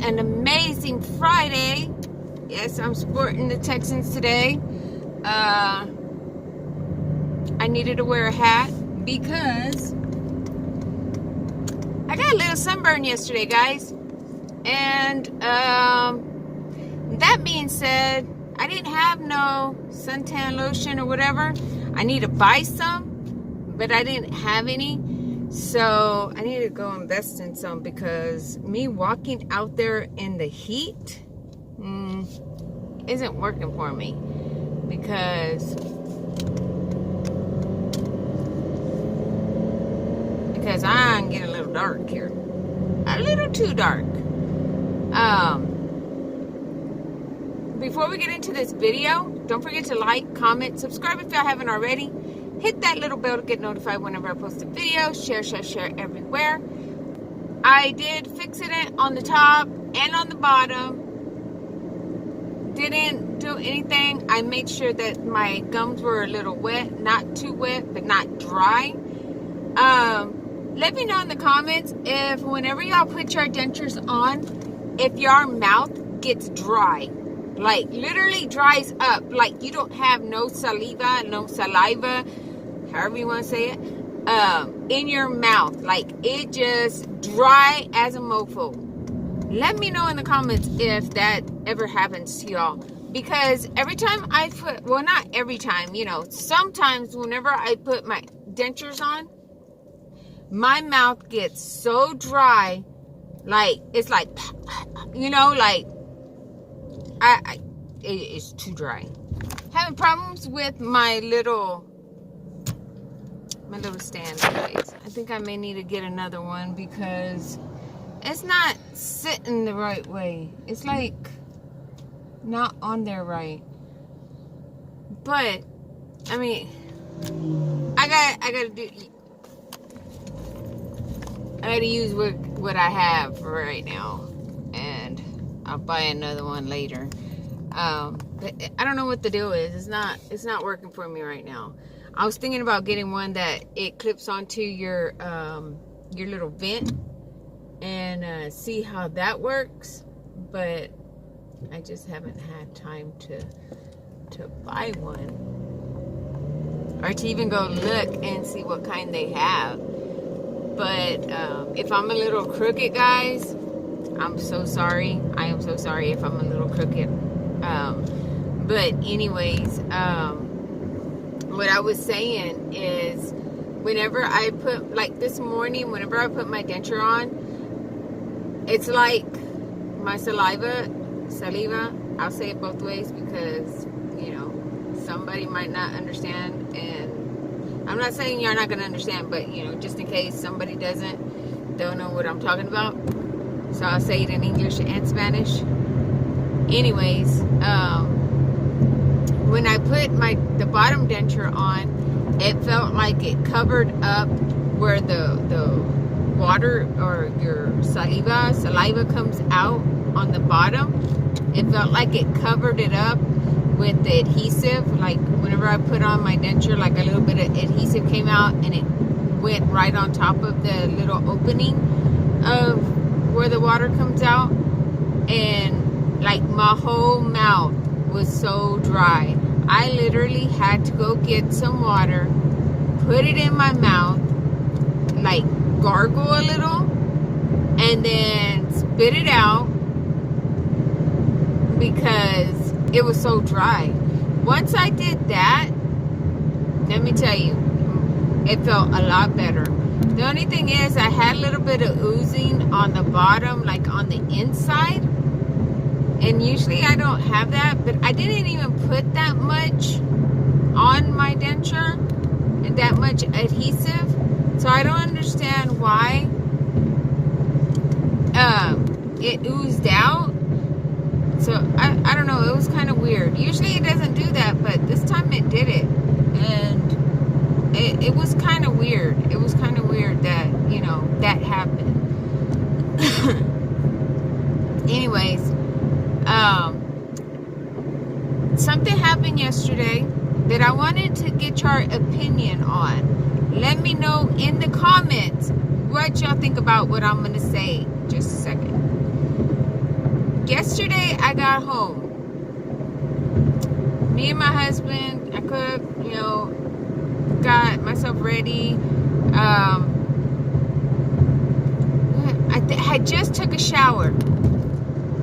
an amazing Friday. Yes, I'm supporting the Texans today. I needed to wear a hat because I got a little sunburn yesterday, guys. And that being said, I didn't have no suntan lotion or whatever. I need to buy some, but I didn't have any. So I need to go invest in some because me walking out there in the heat isn't working for me, because I'm getting a little dark here, a little too dark. Before we get into this video, don't forget to like, comment, subscribe if y'all haven't already. Hit that little bell to get notified whenever I post a video. Share everywhere. I did fix it on the top and on the bottom. Didn't do anything. I made sure that my gums were a little wet. Not too wet, but not dry. Let me know in the comments if whenever y'all put your dentures on, if your mouth gets dry. Like literally dries up. Like you don't have no saliva, however you want to say it, in your mouth. Like it just dry as a mofo. Let me know in the comments if that ever happens to y'all. Because every time I put, well, not every time, sometimes whenever I put my dentures on, my mouth gets so dry, like it's like, like it's too dry. Having problems with my little stand, guys. I think I may need to get another one because it's not sitting the right way. It's like not on there right. But I mean, I gotta use what I have for right now, and I'll buy another one later. But I don't know what the deal is. It's not working for me right now. I was thinking about getting one that it clips onto your little vent and see how that works, but I just haven't had time to buy one or to even go look and see what kind they have. But if I'm a little crooked, guys, I'm so sorry. I am so sorry if I'm a little crooked. But anyways, what I was saying is, whenever I put, like this morning, whenever I put my denture on, it's like my saliva, I'll say it both ways because, somebody might not understand, and I'm not saying you're not going to understand, but, just in case somebody don't know what I'm talking about. So I'll say it in English and Spanish. Anyways, when I put the bottom denture on, it felt like it covered up where the water or your saliva comes out on the bottom. It felt like it covered it up with the adhesive. Like whenever I put on my denture, like a little bit of adhesive came out and it went right on top of the little opening of where the water comes out, and like my whole mouth was so dry. I literally had to go get some water, put it in my mouth, like gargle a little, and then spit it out because it was so dry. Once I did that, let me tell you, it felt a lot better. The only thing is I had a little bit of oozing on the bottom, like on the inside. And usually I don't have that, but I didn't even put that much on my denture and that much adhesive. So I don't understand why it oozed out. So I don't know, it was kind of weird. Usually it doesn't do that, but this time it did it. And it was kind of weird. It was kind of weird that, that happened. Anyways, something happened yesterday that I wanted to get your opinion on. Let me know in the comments what y'all think about what I'm going to say. Just a second. yesterday I got home. Me and my husband, I cooked, you know, got myself ready. I just took a shower,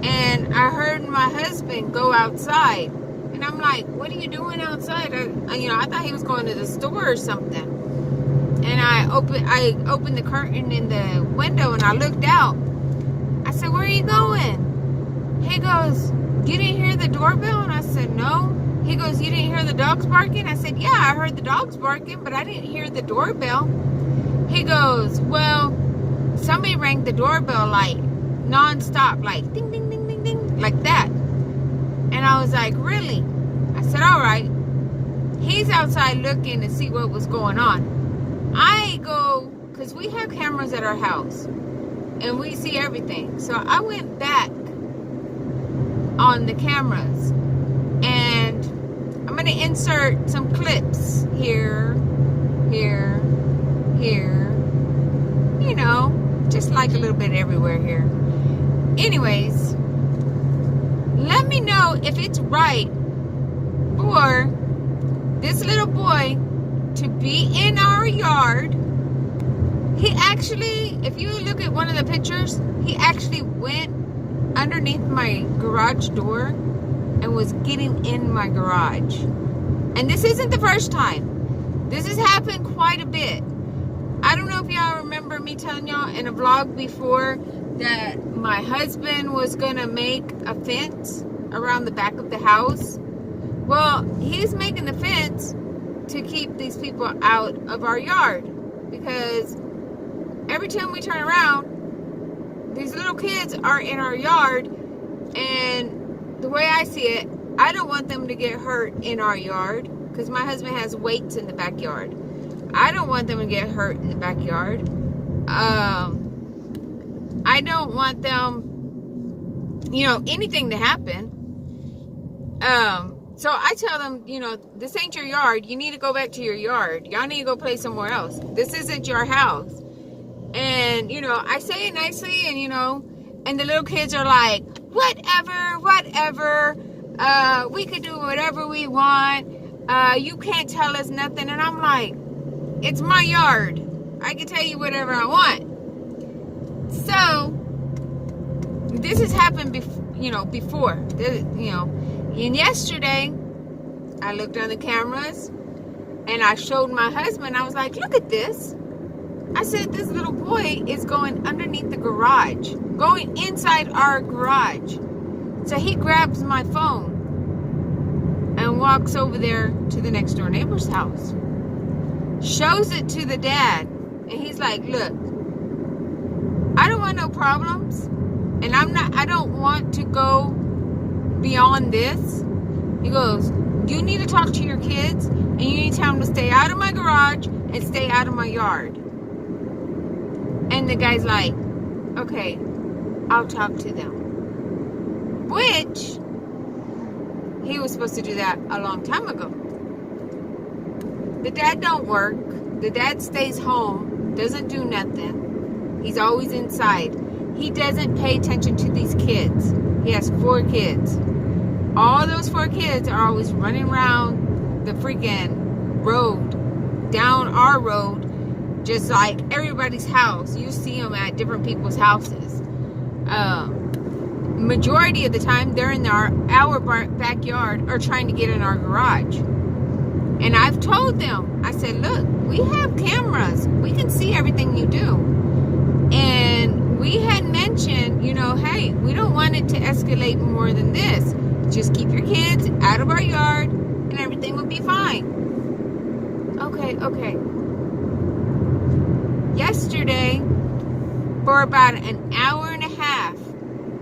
and I heard my husband go outside, and I'm like, "What are you doing outside?" I thought he was going to the store or something. And I opened the curtain in the window, and I looked out. I said, "Where are you going?" He goes, "You didn't hear the doorbell?" And I said, "No." He goes, "You didn't hear the dogs barking?" I said, "Yeah, I heard the dogs barking, but I didn't hear the doorbell." He goes, "Well, somebody rang the doorbell like non-stop, like ding, ding, ding, ding, ding, like that." And I was like, "Really?" I said, "All right." He's outside looking to see what was going on. I go, because we have cameras at our house, and we see everything. So I went back on the cameras, and I'm going to insert some clips here, here, here, you know, just like a little bit everywhere here. Anyways, let me know if it's right for this little boy to be in our yard. He actually, if you look at one of the pictures, he actually went underneath my garage door and was getting in my garage. And this isn't the first time. This has happened quite a bit. I don't know if y'all remember me telling y'all in a vlog before that my husband was gonna make a fence around the back of the house. Well, he's making the fence to keep these people out of our yard, because every time we turn around, these little kids are in our yard, and the way I see it, I don't want them to get hurt in our yard, because my husband has weights in the backyard. I don't want them to get hurt in the backyard. I don't want them, you know, anything to happen. So I tell them, you know, this ain't your yard. You need to go back to your yard. Y'all need to go play somewhere else. This isn't your house. And, you know, I say it nicely, and, you know, and the little kids are like, whatever, we could do whatever we want. You can't tell us nothing. And I'm like, it's my yard. I can tell you whatever I want. So, this has happened before. And yesterday, I looked on the cameras, and I showed my husband. I was like, look at this. I said, this little boy is going underneath the garage, going inside our garage. So he grabs my phone and walks over there to the next door neighbor's house. Shows it to the dad, and he's like, look, I don't want no problems, and I don't want to go beyond this. He goes, you need to talk to your kids, and you need to tell them to stay out of my garage and stay out of my yard. And the guy's like, okay, I'll talk to them. Which, he was supposed to do that a long time ago. The dad don't work. The dad stays home, doesn't do nothing. He's always inside. He doesn't pay attention to these kids. He has 4 kids. All those 4 kids are always running around the freaking road, down our road, just like everybody's house. You see them at different people's houses. Majority of the time, they're in our backyard or trying to get in our garage. And I've told them, I said, look, we have cameras. We can see everything you do. And we had mentioned, you know, hey, we don't want it to escalate more than this. Just keep your kids out of our yard and everything will be fine. Okay. Yesterday, for about an hour and a half,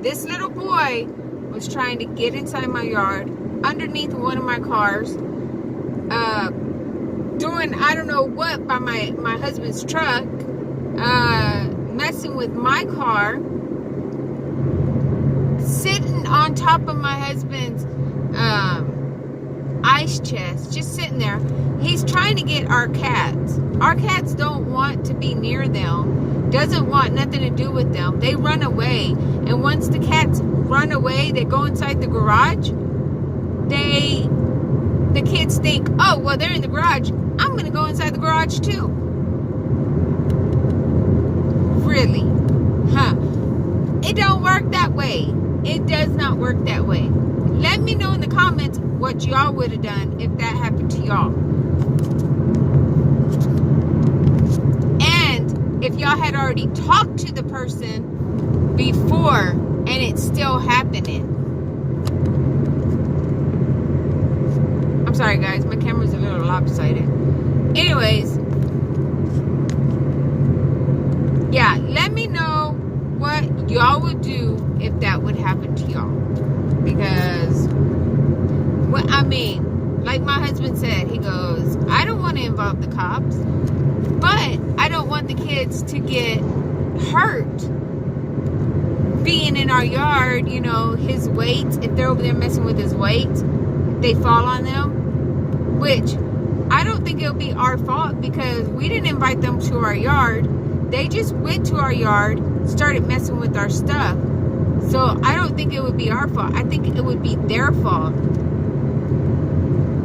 this little boy was trying to get inside my yard, underneath one of my cars, doing I don't know what by my husband's truck, messing with my car, sitting on top of my husband's ice chest, just sitting there. He's trying to get our cats. Our cats don't want to be near them, doesn't want nothing to do with them. They run away, and once the cats run away, they go inside the garage, the kids think, oh, well, they're in the garage, I'm going to go inside the garage too. Really? Huh? It don't work that way. It does not work that way. Let me know in the comments what y'all would have done if that happened to y'all. And if y'all had already talked to the person before and it's still happening. I'm sorry guys, my camera's a little lopsided. Anyways, yeah, let me know what y'all would do if that would happen to y'all. Because, well, I mean, like my husband said, he goes, I don't want to involve the cops, but I don't want the kids to get hurt being in our yard, you know, his weights, if they're over there messing with his weights, they fall on them, which I don't think it'll be our fault because we didn't invite them to our yard. They just went to our yard, started messing with our stuff. So I don't think it would be our fault. I think it would be their fault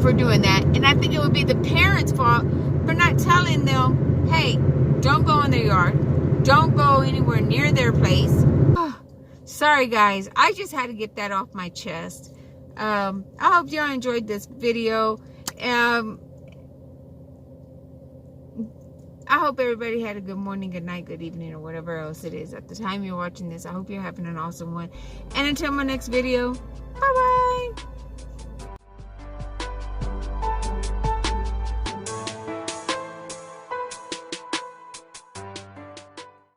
for doing that. And I think it would be the parents' fault for not telling them, hey, don't go in their yard. Don't go anywhere near their place. Sorry, guys. I just had to get that off my chest. I hope y'all enjoyed this video. I hope everybody had a good morning, good night, good evening, or whatever else it is at the time you're watching this. I hope you're having an awesome one. And until my next video, bye-bye.